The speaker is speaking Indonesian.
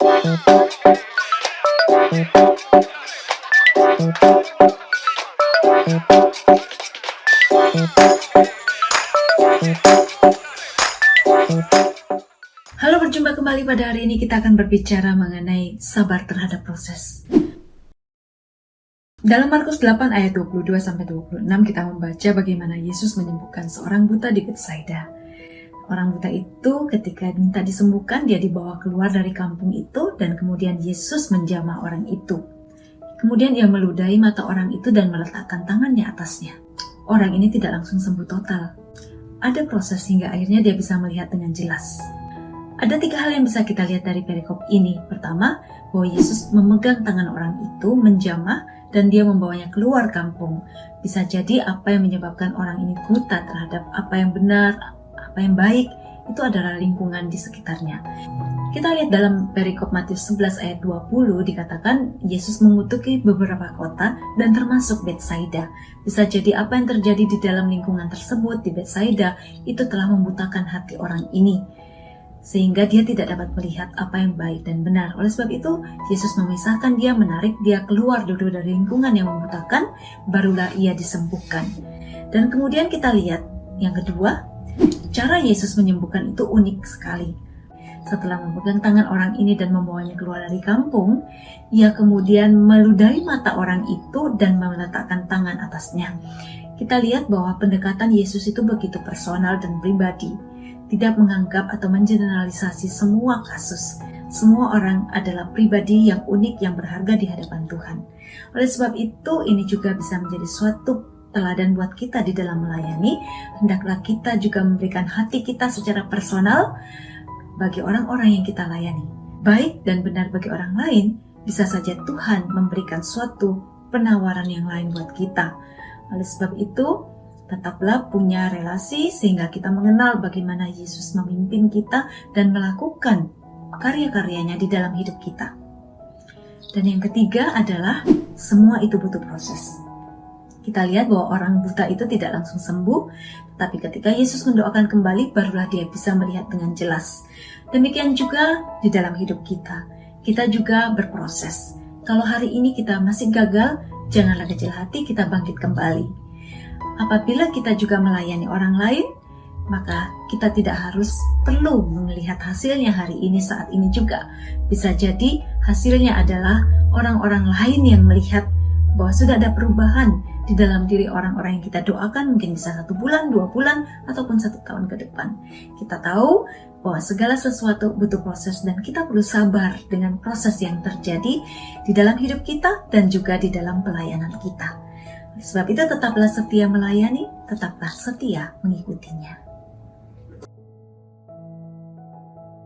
Halo, berjumpa kembali pada hari ini. Kita akan berbicara mengenai sabar terhadap proses. Dalam Markus 8 ayat 22-26 kita membaca bagaimana Yesus menyembuhkan seorang buta di Betsaida. Orang buta itu ketika minta disembuhkan, dia dibawa keluar dari kampung itu dan kemudian Yesus menjamah orang itu. Kemudian ia meludahi mata orang itu dan meletakkan tangannya atasnya. Orang ini tidak langsung sembuh total. Ada proses hingga akhirnya dia bisa melihat dengan jelas. Ada 3 hal yang bisa kita lihat dari perikop ini. Pertama, bahwa Yesus memegang tangan orang itu, menjamah, dan dia membawanya keluar kampung. Bisa jadi apa yang menyebabkan orang ini buta terhadap apa yang benar, apa yang baik, itu adalah lingkungan di sekitarnya. Kita lihat dalam perikop Matius 11 ayat 20 dikatakan Yesus mengutuki beberapa kota dan termasuk Betsaida. Bisa jadi apa yang terjadi di dalam lingkungan tersebut di Betsaida itu telah membutakan hati orang ini, sehingga dia tidak dapat melihat apa yang baik dan benar. Oleh sebab itu, Yesus memisahkan dia, menarik dia keluar dulu dari lingkungan yang membutakan, barulah ia disembuhkan. Dan kemudian kita lihat yang kedua, cara Yesus menyembuhkan itu unik sekali. Setelah memegang tangan orang ini dan membawanya keluar dari kampung, ia kemudian meludahi mata orang itu dan meletakkan tangan atasnya. Kita lihat bahwa pendekatan Yesus itu begitu personal dan pribadi. Tidak menganggap atau mengeneralisasi semua kasus. Semua orang adalah pribadi yang unik yang berharga di hadapan Tuhan. Oleh sebab itu, ini juga bisa menjadi suatu teladan buat kita di dalam melayani. Hendaklah kita juga memberikan hati kita secara personal bagi orang-orang yang kita layani. Baik dan benar bagi orang lain, bisa saja Tuhan memberikan suatu penawaran yang lain buat kita. Oleh sebab itu, tetaplah punya relasi sehingga kita mengenal bagaimana Yesus memimpin kita dan melakukan karya-karyanya di dalam hidup kita. Dan yang ketiga adalah semua itu butuh proses. Kita lihat bahwa orang buta itu tidak langsung sembuh, tapi ketika Yesus mendoakan kembali, barulah dia bisa melihat dengan jelas. Demikian juga di dalam hidup kita. Kita juga berproses. Kalau hari ini kita masih gagal, janganlah kecil hati, kita bangkit kembali. Apabila kita juga melayani orang lain, maka kita tidak harus perlu melihat hasilnya hari ini saat ini juga. Bisa jadi hasilnya adalah orang-orang lain yang melihat bahwa sudah ada perubahan di dalam diri orang-orang yang kita doakan, mungkin bisa 1 bulan, 2 bulan, ataupun 1 tahun ke depan. Kita tahu bahwa segala sesuatu butuh proses dan kita perlu sabar dengan proses yang terjadi di dalam hidup kita dan juga di dalam pelayanan kita. Sebab itu tetaplah setia melayani, tetaplah setia mengikutinya.